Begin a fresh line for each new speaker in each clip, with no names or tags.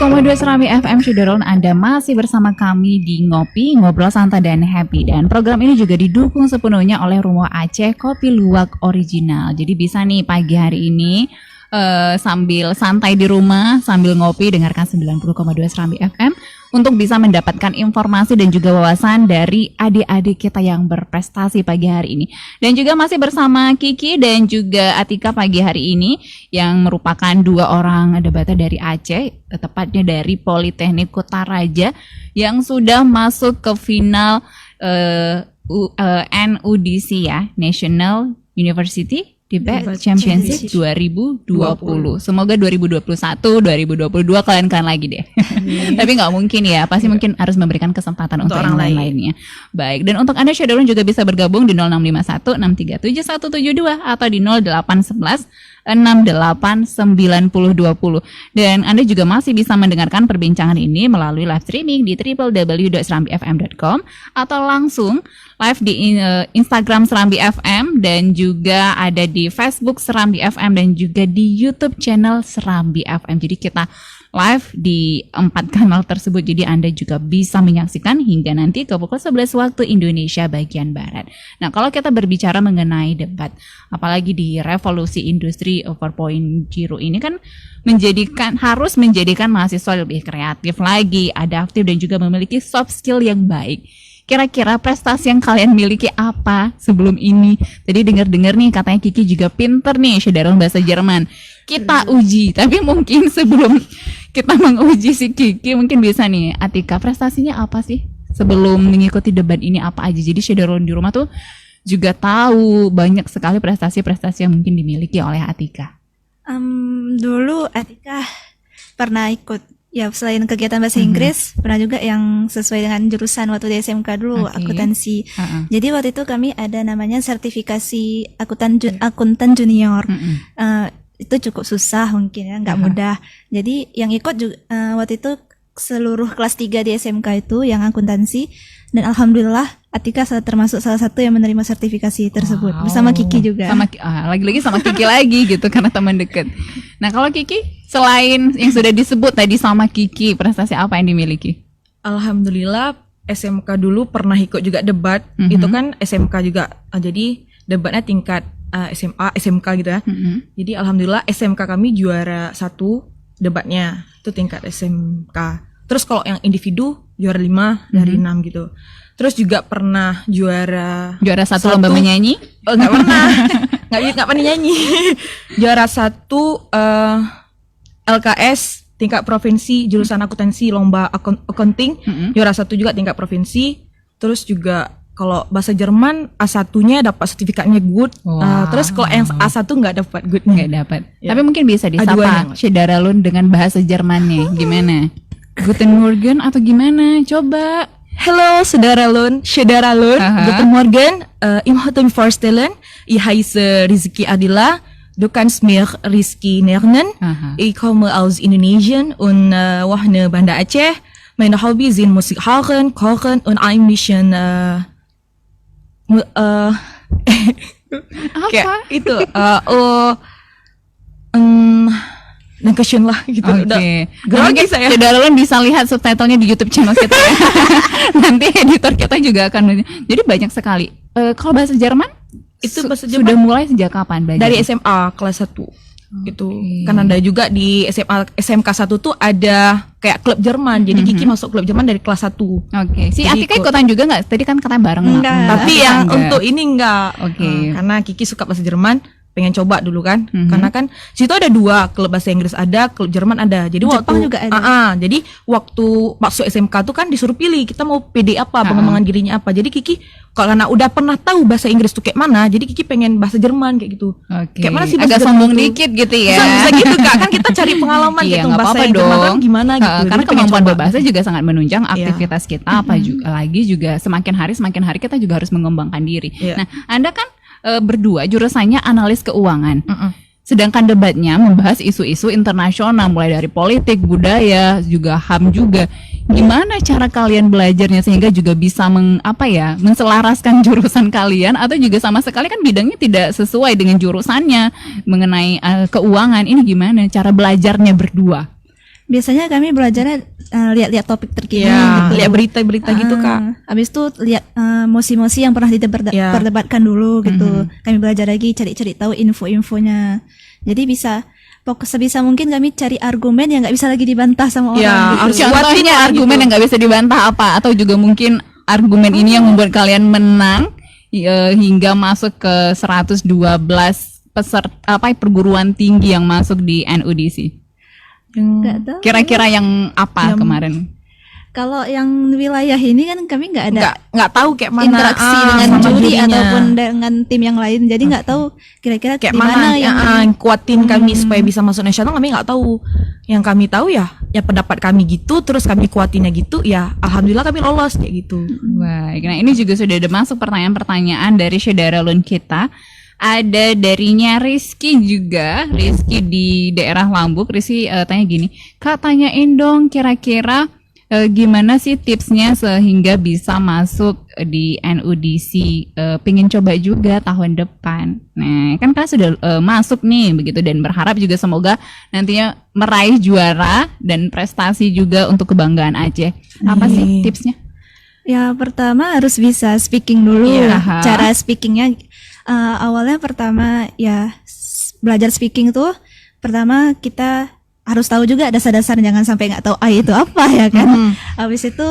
90,2 Serambi FM Syederon, Anda masih bersama kami di Ngopi, Ngobrol Santai dan Happy. Dan program ini juga didukung sepenuhnya oleh Rumah Aceh Kopi Luwak Original. Jadi bisa nih pagi hari ini sambil santai di rumah, sambil ngopi, dengarkan 90,2 Serambi FM untuk bisa mendapatkan informasi dan juga wawasan dari adik-adik kita yang berprestasi pagi hari ini. Dan juga masih bersama Kiki dan juga Atika pagi hari ini yang merupakan dua orang debater dari Aceh, tepatnya dari Politeknik Kutaraja yang sudah masuk ke final NUDC ya, National University Debate Championship 2020. Semoga 2021, 2022 kalian lagi deh. Tapi nggak mungkin ya, pasti mungkin harus memberikan kesempatan untuk orang lainnya. Baik, dan untuk Anda Syederun juga bisa bergabung di 0651 637 172 atau di 0811 689020. Dan Anda juga masih bisa mendengarkan perbincangan ini melalui live streaming di www.serambifm.com atau langsung live di Instagram Serambi FM dan juga ada di Facebook Serambi FM dan juga di YouTube channel Serambi FM. Jadi kita live di 4 kanal tersebut, jadi Anda juga bisa menyaksikan hingga nanti ke pukul 11 waktu Indonesia bagian Barat. Nah, kalau kita berbicara mengenai debat, apalagi di revolusi industri 4.0 ini kan harus menjadikan mahasiswa lebih kreatif lagi, adaptif dan juga memiliki soft skill yang baik. Kira-kira prestasi yang kalian miliki apa sebelum ini? Tadi dengar-dengar nih katanya Kiki juga pinter nih Syederun bahasa Jerman. Kita uji, tapi mungkin sebelum kita menguji si Kiki mungkin bisa nih Atika, prestasinya apa sih sebelum mengikuti debat ini apa aja? Jadi Syederun di rumah tuh juga tahu banyak sekali prestasi-prestasi yang mungkin dimiliki oleh Atika.
Dulu Atika pernah ikut ya, selain kegiatan bahasa Inggris, pernah juga yang sesuai dengan jurusan waktu di SMK dulu, akuntansi. Jadi waktu itu kami ada namanya sertifikasi akuntan junior. Itu cukup susah mungkin ya, nggak mudah. Jadi yang ikut juga waktu itu seluruh kelas 3 di SMK itu yang akuntansi, dan alhamdulillah Atika termasuk salah satu yang menerima sertifikasi tersebut bersama Kiki juga.
Lagi-lagi sama Kiki lagi gitu karena teman dekat. Nah, kalau Kiki selain yang sudah disebut tadi sama Kiki, prestasi apa yang dimiliki?
Alhamdulillah SMK dulu pernah ikut juga debat. Itu kan SMK juga. Jadi debatnya tingkat SMA, SMK gitu ya. Jadi alhamdulillah SMK kami juara 1 debatnya. Itu tingkat SMK. Terus kalau yang individu juara 5 dari 6 gitu. Terus juga pernah juara
1 lomba menyanyi?
Oh, enggak pernah. Enggak pernah nyanyi. Juara 1 LKS tingkat provinsi jurusan akuntansi lomba accounting. Juara 1 juga tingkat provinsi. Terus juga kalau bahasa Jerman A1-nya dapat sertifikatnya good. Terus kalau yang A1 enggak dapat good.
Enggak dapat. Ya. Tapi mungkin bisa disapa Syederun dengan bahasa Jermannya. Gimana? Guten Morgen atau gimana? Coba.
Hallo Syederun, Guten Morgen, ich möchte mich vorstellen, ich heiße Rizky Adila, du kannst mich Rizky nennen, ich komme aus Indonesien und wohne Banda Aceh, meine Hobbys sind Musik hören, kochen und ein bisschen
apa?
Itu Dankeschön lah gitu.
Oke. Mungkin Syederun bisa lihat subtitlenya di YouTube channel kita ya. Nanti editor kita juga akan. Jadi banyak sekali. Kalau bahasa Jerman
itu bahasa Jerman
sudah mulai sejak kapan belajar?
Dari SMA kelas 1 gitu. Kan ada juga di SMK 1 tuh ada kayak klub Jerman. Jadi Kiki masuk klub Jerman dari kelas 1.
Oke. Si Atika ikutan juga enggak? Tadi kan katanya bareng.
Tapi yang untuk ini enggak.
Oke.
Karena Kiki suka bahasa Jerman, pengen coba dulu kan. Karena kan situ ada 2, klub bahasa Inggris ada, klub Jerman ada. Jadi
Jepang juga ada.
Jadi waktu masuk SMK tuh kan disuruh pilih kita mau PD apa, pengembangan dirinya apa. Jadi Kiki karena udah pernah tahu bahasa Inggris tuh kayak mana, jadi Kiki pengen bahasa Jerman kayak gitu. Kayak mana sih
agak sombong dikit gitu ya.
Bisa gitu Kak, kan kita cari pengalaman gitu bahasa Jerman kan gimana gitu.
Karena kemampuan berbahasa juga sangat menunjang aktivitas kita juga semakin hari kita juga harus mengembangkan diri. Nah, Anda kan berdua jurusannya analis keuangan. Sedangkan debatnya membahas isu-isu internasional mulai dari politik, budaya, juga HAM juga. Gimana cara kalian belajarnya sehingga juga bisa menselaraskan jurusan kalian atau juga sama sekali kan bidangnya tidak sesuai dengan jurusannya mengenai keuangan. Ini gimana cara belajarnya berdua?
Biasanya kami belajarnya lihat-lihat topik terkini
Ya,
gitu.
lihat berita-berita gitu Kak.
Habis itu lihat mosi-mosi yang pernah diperdebatkan dulu gitu. Kami belajar lagi, cari-cari tahu info-infonya. Jadi bisa sebisa mungkin kami cari argumen yang nggak bisa lagi dibantah sama orang.
Ya,
gitu.
harus
Contohnya argumen
gitu.
yang nggak bisa dibantah apa, atau juga mungkin argumen ini yang membuat kalian menang hingga masuk ke 112 peserta perguruan tinggi yang masuk di NUDC.
Nggak tahu.
Kira-kira yang apa kemarin?
Kalau yang wilayah ini kan kami nggak ada
nggak tahu kayak mana
interaksi dengan
sama
juri
jurinya.
ataupun dengan tim yang lain. Jadi nggak tahu kira-kira
Kayak
di mana
mana
yang
kuatin kami supaya bisa masuk nasional, kami nggak tahu. Yang kami tahu ya pendapat kami gitu, terus kami kuatinnya gitu, ya alhamdulillah kami lolos kayak gitu.
Baik, nah ini juga sudah ada masuk pertanyaan-pertanyaan dari saudara Lun kita. Ada darinya Rizky juga, Rizky di daerah Lambuk. Rizky tanya gini, Kak tanyain dong kira-kira gimana sih tipsnya sehingga bisa masuk di NUDC, pengen coba juga tahun depan. Nah kan kalian sudah masuk nih begitu, dan berharap juga semoga nantinya meraih juara dan prestasi juga untuk kebanggaan Aceh. Apa sih tipsnya?
Ya pertama harus bisa speaking dulu.
Iya.
Cara speakingnya awalnya pertama ya belajar speaking tuh pertama kita harus tahu juga dasar-dasar, jangan sampai nggak tahu itu apa ya kan. Habis itu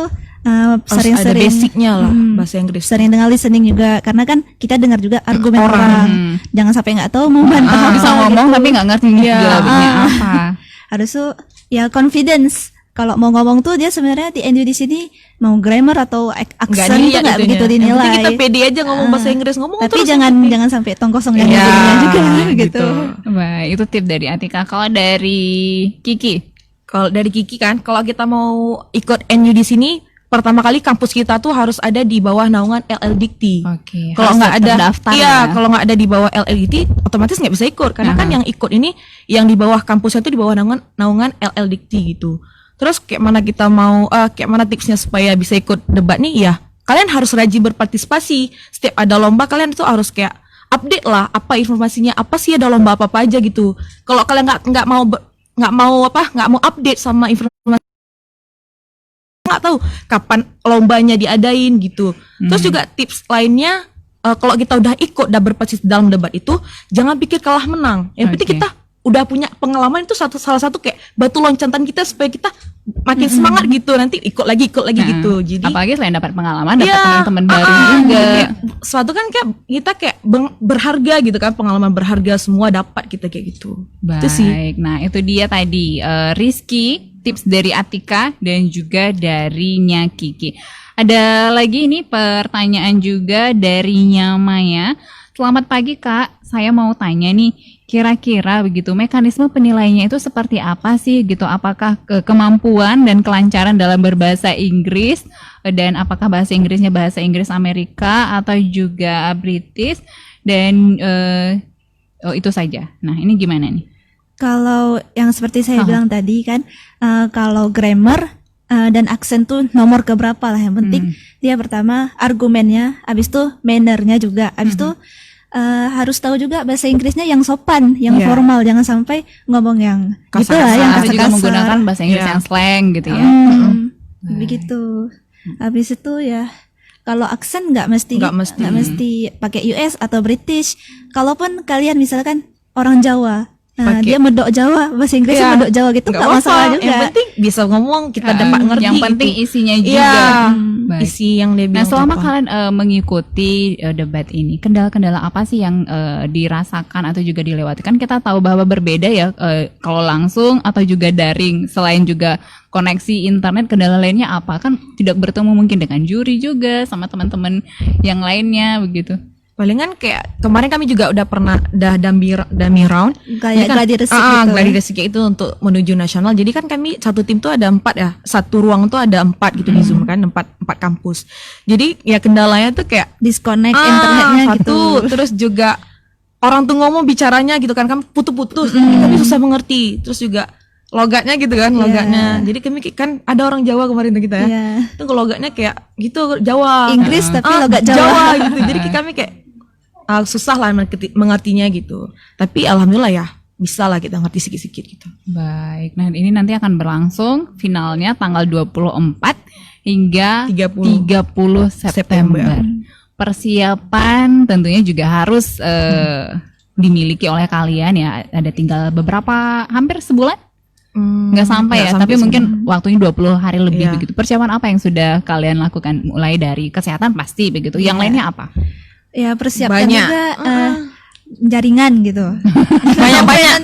Ada basicnya lah bahasa Inggris.
Sering dengar listening juga, karena kan kita dengar juga argumen orang. Jangan sampai nggak tahu mau bantah
Bisa ngomong tapi nggak ngerti jawabnya apa.
Harus tuh ya confidence. Kalau mau ngomong tuh dia sebenarnya di NU di sini mau grammar atau aksen tuh nggak begitu dinilai.
Yang penting kita pede aja ngomong bahasa Inggris, ngomong
tapi
terus.
jangan sampai tong kosong yang juga gitu.
Baik, itu tip dari Atika. Kalau dari Kiki?
Kalau dari Kiki kan, kalau kita mau ikut NU di sini, pertama kali kampus kita tuh harus ada di bawah naungan LLDikti.
Oke.
Kalau nggak ada,
terdaftar ya.
kalau nggak ada di bawah LLDikti, otomatis nggak bisa ikut. Karena kan yang ikut ini, yang di bawah kampusnya tuh di bawah naungan LLDikti gitu. Terus kayak mana kita mau, kayak mana tipsnya supaya bisa ikut debat nih? Ya, kalian harus rajin berpartisipasi. Setiap ada lomba, kalian tuh harus kayak update lah, apa informasinya, apa sih ada lomba apa aja gitu. Kalau kalian nggak mau update sama informasi, nggak tahu kapan lombanya diadain gitu. Terus juga tips lainnya, kalau kita udah ikut, udah berpartisipasi dalam debat itu, jangan pikir kalah menang. Yang penting kita udah punya pengalaman, itu salah satu kayak batu loncatan kita supaya kita makin semangat gitu, nanti ikut lagi gitu. Jadi
apalagi selain dapat pengalaman, dapat teman-teman baru juga.
kayak suatu kan kayak kita kayak berharga gitu kan, pengalaman berharga semua dapat kita kayak gitu.
Baik,
Itu sih.
nah itu dia tadi Rizky, tips dari Atika dan juga darinya Kiki. Ada lagi ini pertanyaan juga darinya Maya. Selamat pagi Kak, saya mau tanya nih, kira-kira begitu mekanisme penilaiannya itu seperti apa sih gitu? Apakah kemampuan dan kelancaran dalam berbahasa Inggris, dan apakah bahasa Inggrisnya bahasa Inggris Amerika atau juga British, dan itu saja. Nah ini gimana nih?
Kalau yang seperti saya bilang tadi kan, kalau grammar dan aksen tuh nomor keberapa lah, yang penting dia pertama argumennya, abis itu mannernya juga, abis itu harus tahu juga bahasa Inggrisnya yang sopan, yang formal, jangan sampai ngomong yang
kasar,
gitu lah, yang
Atau juga
kasar-kasar.
menggunakan bahasa Inggris yang slang gitu ya.
Begitu. Habis itu ya kalau aksen nggak mesti pakai US atau British. Kalaupun kalian misalkan orang Jawa, nah dia medok Jawa, bahasa Inggrisnya medok Jawa gitu, nggak masalah juga.
Yang penting bisa ngomong, kita dapat ngerti.
Yang penting
gitu.
isinya juga.
Iya,
Baik.
isi yang dia
Nah,
bilang.
selama
apa.
kalian mengikuti debat ini, kendala-kendala apa sih yang dirasakan atau juga dilewati? Kan kita tahu bahwa berbeda ya kalau langsung atau juga daring. Selain juga koneksi internet, kendala lainnya apa? Kan tidak bertemu mungkin dengan juri juga, sama teman-teman yang lainnya begitu.
Palingan kayak kemarin kami juga udah pernah dummy round,
Kayak gladi resik gitu.
gladi resik itu untuk menuju nasional. Jadi kan kami satu tim tuh ada 4 ya, satu ruang tuh ada 4 gitu di Zoom kan, 4 kampus. Jadi ya kendalanya tuh kayak
Disconnect internetnya
satu,
gitu.
terus juga orang tuh ngomong bicaranya gitu kan putus-putus, jadi kami susah mengerti. Terus juga logatnya gitu kan, logatnya. Jadi kami kan ada orang Jawa kemarin tuh kita ya.
Iya.
Itu logatnya kayak gitu Jawa.
Inggris tapi logat Jawa.
gitu. Jadi kami kayak susah lah mengertinya gitu. Tapi alhamdulillah ya, bisa lah kita ngerti sedikit-sedikit gitu.
Baik, nah ini nanti akan berlangsung finalnya tanggal 24 hingga 30 September. Persiapan tentunya juga harus dimiliki oleh kalian ya. Ada tinggal beberapa, hampir sebulan? Nggak sampai ya, tapi mungkin waktunya 20 hari lebih begitu. Persiapan apa yang sudah kalian lakukan? Mulai dari kesehatan pasti begitu. Yang lainnya apa?
Ya persiapan juga jaringan gitu.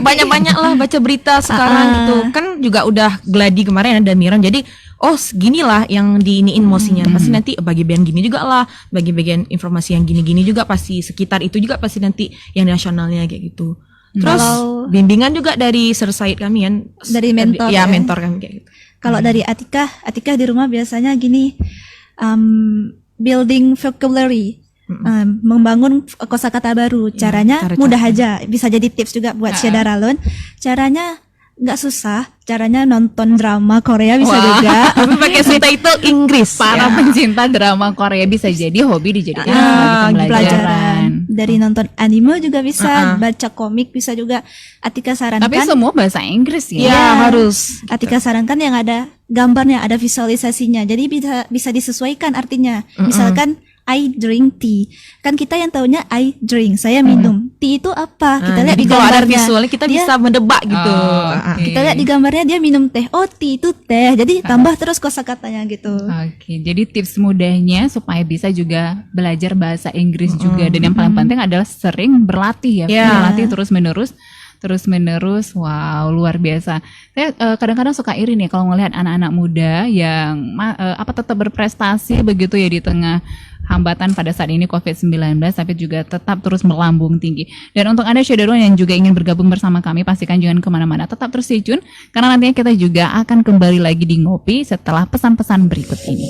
banyak lah baca berita sekarang gitu. Kan juga udah gladi kemarin ada Miran. Jadi seginilah yang diiniin emosinya. Pasti nanti bagian gini juga lah, bagian informasi yang gini-gini juga pasti sekitar itu juga pasti nanti yang nasionalnya kayak gitu. Terus bimbingan juga dari Sir Said kami kan,
dari mentor
mentor kami kayak gitu.
Kalau dari Atika di rumah biasanya gini, building vocabulary, membangun kosakata baru. Caranya mudah aja, bisa jadi tips juga buat Syeda Ralon. Caranya nggak susah, caranya nonton drama Korea bisa juga.
Tapi pakai subtitle Inggris.
Para pencinta drama Korea bisa jadi hobi dijadikan sebagai pembelajaran.
Dari nonton anime juga bisa, baca komik bisa juga. Atika sarankan.
Tapi semua bahasa Inggris ya.
Ya harus. Atika sarankan yang ada gambarnya, ada visualisasinya. Jadi bisa disesuaikan artinya. Misalkan I drink tea. Kan kita yang taunya I drink, saya minum. Tea itu apa? Kita lihat di gambarnya.
Kalau ada visualnya kita bisa mendebak gitu.
Kita lihat di gambarnya dia minum teh. Oh, tea itu teh. Jadi tambah terus kosakatanya gitu.
Oke, jadi tips mudahnya supaya bisa juga belajar bahasa Inggris juga. Dan yang paling penting adalah sering berlatih ya. Berlatih terus menerus. Wow, luar biasa. Saya kadang-kadang suka iri nih kalau ngelihat anak-anak muda yang tetap berprestasi begitu ya di tengah hambatan pada saat ini COVID-19, tapi juga tetap terus melambung tinggi. Dan untuk Anda Syederwan yang juga ingin bergabung bersama kami, pastikan jangan kemana-mana, tetap terus stay tune, karena nantinya kita juga akan kembali lagi di Ngopi setelah pesan-pesan berikut ini.